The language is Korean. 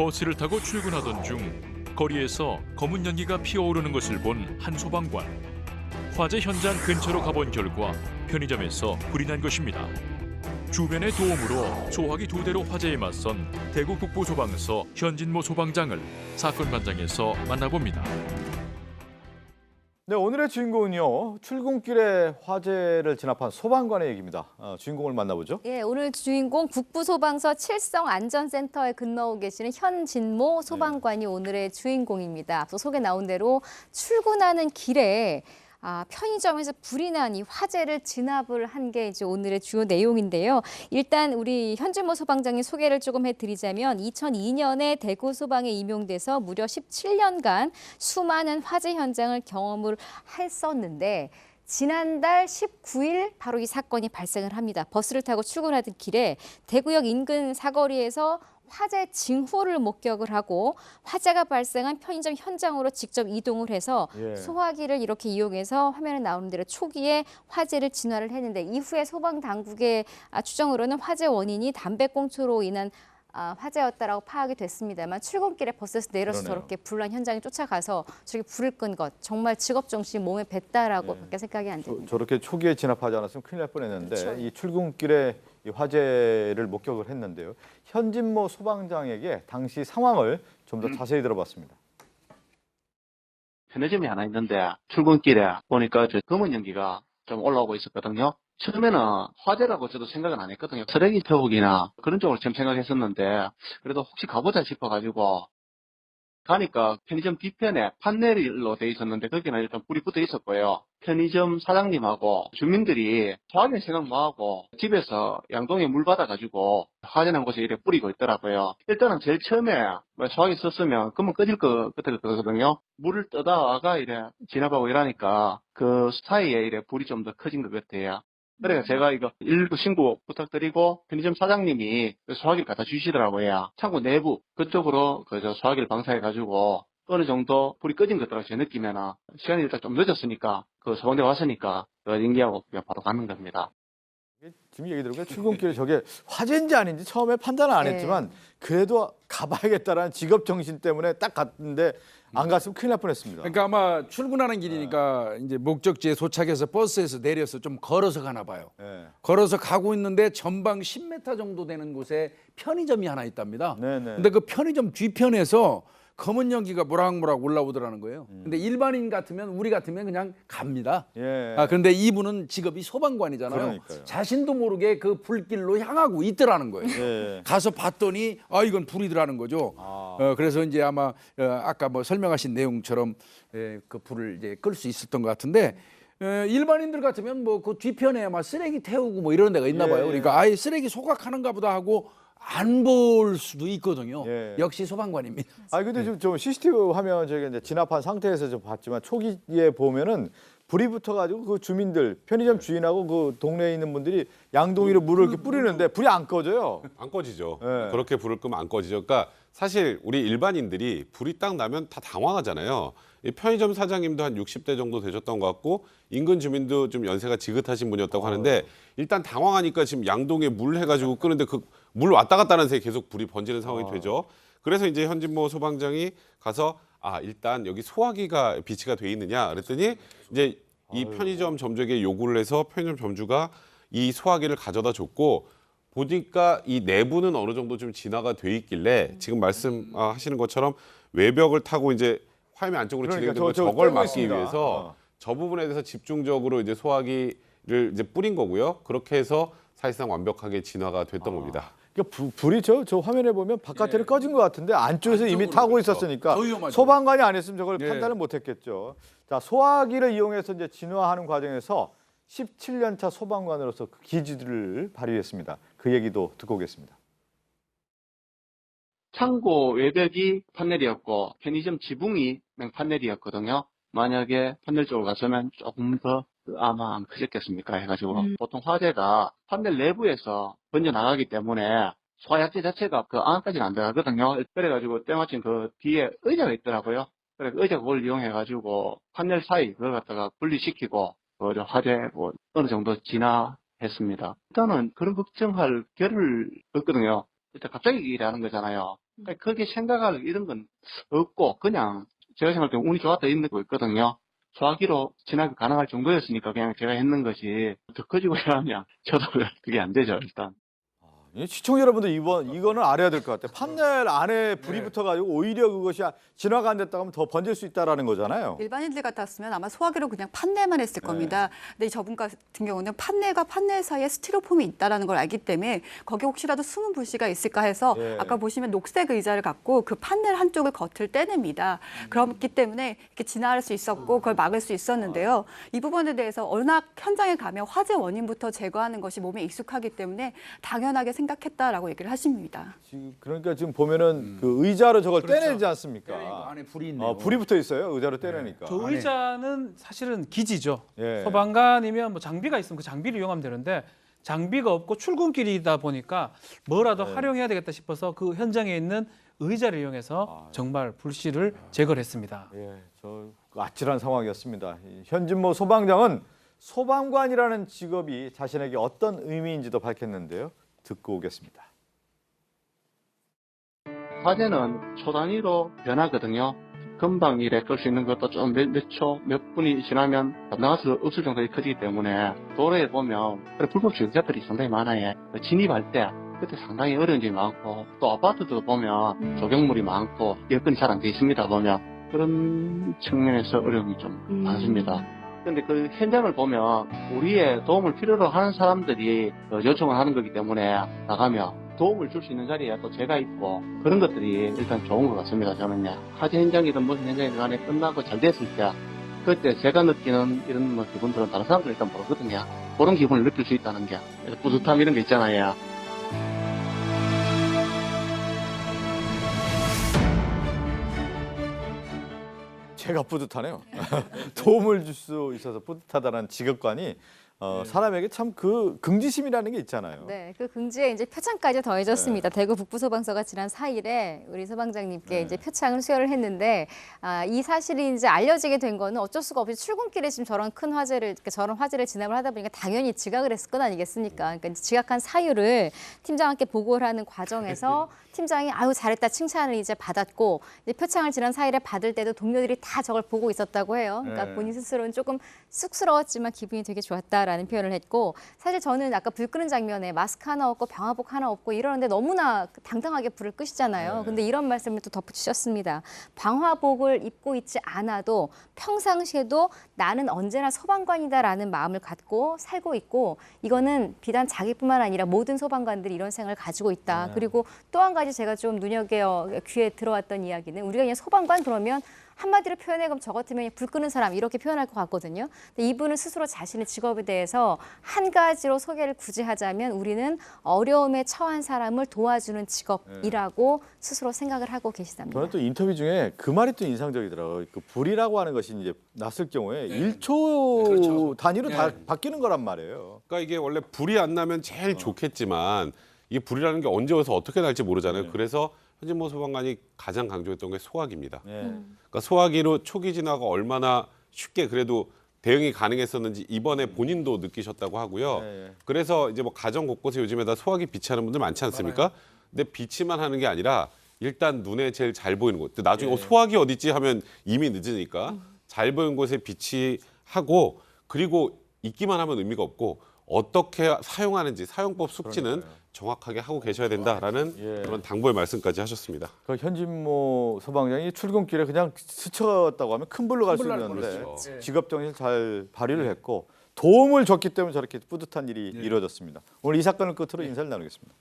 버스를 타고 출근하던 중 거리에서 검은 연기가 피어오르는 것을 본 한 소방관. 화재 현장 근처로 가본 결과 편의점에서 불이 난 것입니다. 주변의 도움으로 소화기 2대로 화재에 맞선 대구 북부소방서 현진모 소방장을 사건 현장에서 만나봅니다. 네, 오늘의 주인공은요. 출근길에 화재를 진압한 소방관의 얘기입니다. 주인공을 만나보죠. 예, 오늘 주인공 북부소방서 칠성안전센터에 근무하고 계시는 현진모 소방관이 오늘의 주인공입니다. 앞서 소개 나온 대로 출근하는 길에 편의점에서 불이 나니 화재를 진압을 한 게 이제 오늘의 주요 내용인데요. 일단 우리 현진모 소방장의 소개를 조금 해드리자면 2002년에 대구 소방에 임용돼서 무려 17년간 수많은 화재 현장을 경험을 했었는데 지난달 19일 바로 이 사건이 발생을 합니다. 버스를 타고 출근하던 길에 대구역 인근 사거리에서 화재 징후를 목격을 하고 화재가 발생한 편의점 현장으로 직접 이동을 해서 소화기를 이렇게 이용해서 화면에 나오는 대로 초기에 화재를 진화를 했는데 이후에 소방당국의 추정으로는 화재 원인이 담배꽁초로 인한 화재였다라고 파악이 됐습니다만 출근길에 버스에서 내려서 저렇게 불난 현장에 쫓아가서 저렇게 불을 끈 것 정말 직업 정신이 몸에 뱄다라고밖에 생각이 안 됩니다. 저렇게 초기에 진압하지 않았으면 큰일 날 뻔했는데 그렇죠. 이 출근길에 이 화재를 목격을 했는데요. 현진모 소방장에게 당시 상황을 좀 더 자세히 들어봤습니다. 편의점이 하나 있는데 출근길에 보니까 저 검은 연기가 좀 올라오고 있었거든요. 처음에는 화재라고 저도 생각은 안 했거든요. 쓰레기 태우기나 그런 쪽으로 처음 생각했었는데 그래도 혹시 가보자 싶어가지고 가니까 편의점 뒤편에 판넬로 돼 있었는데 거기는 일단 불이 붙어 있었고요. 편의점 사장님하고 주민들이 화재 생각 뭐하고 집에서 양동이에 물 받아가지고 화재 난 곳에 이렇게 뿌리고 있더라고요. 일단은 제일 처음에 소화기 썼으면 그러면 꺼질 것 같거든요. 물을 떠다가 이래 진압하고 이러니까 그 사이에 이래 불이 좀 더 커진 것 같아요. 그래서 제가 이거 119 신고 부탁드리고 편의점 사장님이 소화기를 갖다 주시더라고요. 창고 내부 그쪽으로 저 소화기를 방사해가지고 어느 정도 불이 꺼진 것 같더라고요. 제 느낌에는 시간이 일단 좀 늦었으니까 그 소방대 왔으니까 연기하고 그냥 바로 가는 겁니다. 지금 얘기 들어보니까 출근길에 저게 화재인지 아닌지 처음에 판단은 안 했지만 그래도 가봐야겠다라는 직업 정신 때문에 딱 갔는데 안 갔으면 큰일 날 뻔했습니다. 그러니까 아마 출근하는 길이니까 이제 목적지에 도착해서 버스에서 내려서 좀 걸어서 가나 봐요. 걸어서 가고 있는데 전방 10m 정도 되는 곳에 편의점이 하나 있답니다. 근데 그 편의점 뒤편에서 검은 연기가 모락모락 올라오더라는 거예요. 근데 일반인 같으면 우리 같으면 그냥 갑니다. 그런데 이분은 직업이 소방관이잖아요. 그러니까요. 자신도 모르게 그 불길로 향하고 있더라는 거예요. 가서 봤더니 이건 불이더라는 거죠. 그래서 이제 아마 아까 뭐 설명하신 내용처럼 그 불을 이제 끌 수 있었던 것 같은데 일반인들 같으면 뭐 그 뒤편에 아마 쓰레기 태우고 뭐 이런 데가 있나 봐요. 그러니까 아예 쓰레기 소각하는가 보다 하고 안 볼 수도 있거든요. 역시 소방관입니다. 근데 지금 좀 CCTV 화면 저희가 이제 진압한 상태에서 좀 봤지만 초기에 보면은 불이 붙어가지고 그 주민들 편의점 주인하고 그 동네에 있는 분들이 양동이로 물을 이렇게 뿌리는데 불이 안 꺼져요. 안 꺼지죠. 그렇게 불을 끄면 안 꺼지죠. 그러니까 사실 우리 일반인들이 불이 딱 나면 다 당황하잖아요. 이 편의점 사장님도 한 60대 정도 되셨던 것 같고 인근 주민도 좀 연세가 지긋하신 분이었다고 하는데 일단 당황하니까 지금 양동이에 물 해가지고 끄는데 그 물 왔다 갔다 하는 새에 계속 불이 번지는 상황이 되죠. 그래서 이제 현진모 소방장이 가서 일단 여기 소화기가 비치가 돼 있느냐 그랬더니 이제 이 편의점 점주에게 요구를 해서 편의점 점주가 이 소화기를 가져다 줬고 보니까 이 내부는 어느 정도 좀 진화가 돼 있길래 지금 말씀하시는 것처럼 외벽을 타고 이제 화면 안쪽으로 진행되는 저걸 막기 위해서 저 부분에 대해서 집중적으로 이제 소화기를 이제 뿌린 거고요. 그렇게 해서 사실상 완벽하게 진화가 됐던 겁니다. 그러니까 불이 저 화면에 보면 바깥에는 꺼진 것 같은데 안쪽에서 이미 타고 있었으니까 소방관이 안 했으면 저걸 판단을 못했겠죠. 자, 소화기를 이용해서 이제 진화하는 과정에서 17년 차 소방관으로서 그 기지들을 발휘했습니다. 그 얘기도 듣고 오겠습니다. 창고 외벽이 판넬이었고 편의점 지붕이 판넬이었거든요. 만약에 판넬 쪽으로 갔으면 조금 더 아마 안 크셨겠습니까 해가지고 보통 화재가 판넬 내부에서 번져나가기 때문에 소화약재 자체가 그 안까지는 안 들어가거든요. 그래가지고 때마침 그 뒤에 의자가 있더라고요. 그래 의자 그걸 이용해가지고 판넬 사이 그걸 갖다가 분리시키고 그 화재 뭐 어느 정도 진화했습니다. 일단은 그런 걱정할 겨를 없거든요. 일단 갑자기 일하는 거잖아요. 그러니까 그렇게 생각할 이런 건 없고 그냥 제가 생각할 때 운이 좋았다 이런 거 있거든요. 소화기로 진압이 가능할 정도였으니까 그냥 제가 했는 것이 더 커지고 이러면 저도 그게 안 되죠 일단. 시청자 여러분들 이거는 알아야 될 것 같아요. 판넬 안에 불이 붙어가지고 오히려 그것이 진화가 안 됐다고 하면 더 번질 수 있다라는 거잖아요. 일반인들 같았으면 아마 소화기로 그냥 판넬만 했을 겁니다. 근데 저분 같은 경우는 판넬과 판넬 사이에 스티로폼이 있다는 걸 알기 때문에 거기 혹시라도 숨은 불씨가 있을까 해서 아까 보시면 녹색 의자를 갖고 그 판넬 한쪽을 겉을 떼냅니다. 그렇기 때문에 이렇게 진화할 수 있었고 그걸 막을 수 있었는데요. 이 부분에 대해서 워낙 현장에 가면 화재 원인부터 제거하는 것이 몸에 익숙하기 때문에 당연하게 생각했다라고 얘기를 하십니다. 그러니까 지금 보면은 그 의자로 저걸 떼내지 않습니까? 안에 불이 있네요. 불이 붙어 있어요. 의자로 떼내니까. 저 의자는 사실은 기지죠. 예. 소방관이면 뭐 장비가 있으면 그 장비를 이용하면 되는데 장비가 없고 출근길이다 보니까 뭐라도 활용해야 되겠다 싶어서 그 현장에 있는 의자를 이용해서 정말 불씨를 제거를 했습니다. 예, 저 아찔한 상황이었습니다. 이 현진모 소방장은 소방관이라는 직업이 자신에게 어떤 의미인지도 밝혔는데요. 듣고 오겠습니다. 화재는 초 단위로 변하거든요. 금방 일에 끌 수 있는 것도 좀 몇 분이 지나면 나갈 수 없을 정도로 커지기 때문에 도로에 보면 불법 주행자들이 상당히 많아요. 진입할 때 그때 상당히 어려운 점이 많고 또 아파트도 보면 조경물이 많고 여건이 잘 안 돼 있습니다. 보면 그런 측면에서 어려움이 좀 많습니다. 근데 그 현장을 보면 우리의 도움을 필요로 하는 사람들이 요청을 하는 거기 때문에 나가면 도움을 줄 수 있는 자리에 또 제가 있고 그런 것들이 일단 좋은 것 같습니다. 저는요. 화재 현장이든 무슨 현장이든 간에 끝나고 잘 됐을 때 그때 제가 느끼는 이런 뭐 기분들은 다른 사람들 일단 모르거든요. 그런 기분을 느낄 수 있다는 게 뿌듯함 이런 게 있잖아요. 제가 뿌듯하네요. 도움을 줄 수 있어서 뿌듯하다는 직업관이 사람에게 참 그 긍지심이라는 게 있잖아요. 네, 그 긍지에 이제 표창까지 더해졌습니다. 대구 북부소방서가 지난 4일에 우리 소방장님께 이제 표창을 수여를 했는데 이 사실이 이제 알려지게 된 거는 어쩔 수가 없이 출근길에 지금 저런 큰 화재를 저런 화재를 진압을 하다 보니까 당연히 지각을 했을 것 아니겠습니까? 그러니까 이제 지각한 사유를 팀장한테 보고를 하는 과정에서 팀장이 아유 잘했다 칭찬을 이제 받았고 이제 표창을 지난 4일에 받을 때도 동료들이 다 저걸 보고 있었다고 해요. 그러니까 본인 스스로는 조금 쑥스러웠지만 기분이 되게 좋았다라는 표현을 했고 사실 저는 아까 불 끄는 장면에 마스크 하나 없고 방화복 하나 없고 이러는데 너무나 당당하게 불을 끄시잖아요. 근데 이런 말씀을 또 덧붙이셨습니다. 방화복을 입고 있지 않아도 평상시에도 나는 언제나 소방관이다라는 마음을 갖고 살고 있고 이거는 비단 자기뿐만 아니라 모든 소방관들이 이런 생각을 가지고 있다. 그리고 또 한 가지 제가 좀 귀에 들어왔던 이야기는 우리가 그냥 소방관 그러면 한마디로 표현해 그럼 저 같으면 불 끄는 사람 이렇게 표현할 것 같거든요. 근데 이분은 스스로 자신의 직업에 대해서 한 가지로 소개를 굳이 하자면 우리는 어려움에 처한 사람을 도와주는 직업이라고 스스로 생각을 하고 계시답니다. 저는 또 인터뷰 중에 그 말이 또 인상적이더라고요. 그 불이라고 하는 것이 이제 났을 경우에 1초 단위로 다 바뀌는 거란 말이에요. 그러니까 이게 원래 불이 안 나면 제일 좋겠지만 이게 불이라는 게 언제 어디서 어떻게 날지 모르잖아요. 그래서 현진모 소방관이 가장 강조했던 게 소화기입니다. 그러니까 소화기로 초기 진화가 얼마나 쉽게 그래도 대응이 가능했었는지 이번에 본인도 느끼셨다고 하고요. 그래서 이제 뭐 가정 곳곳에 요즘에다 소화기 비치하는 분들 많지 않습니까? 근데 비치만 하는 게 아니라 일단 눈에 제일 잘 보이는 곳. 나중에 소화기 어디 있지 하면 이미 늦으니까 잘 보이는 곳에 비치하고 그리고 있기만 하면 의미가 없고 어떻게 사용하는지 사용법 숙지는 정확하게 하고 계셔야 된다라는 그런 당부의 말씀까지 하셨습니다. 그 현진모 소방장이 출근길에 그냥 스쳤다고 하면 큰 불로 갈 수 있는데 직업 정신을 잘 발휘를 했고 도움을 줬기 때문에 저렇게 뿌듯한 일이 이루어졌습니다. 오늘 이 사건을 끝으로 인사를 나누겠습니다.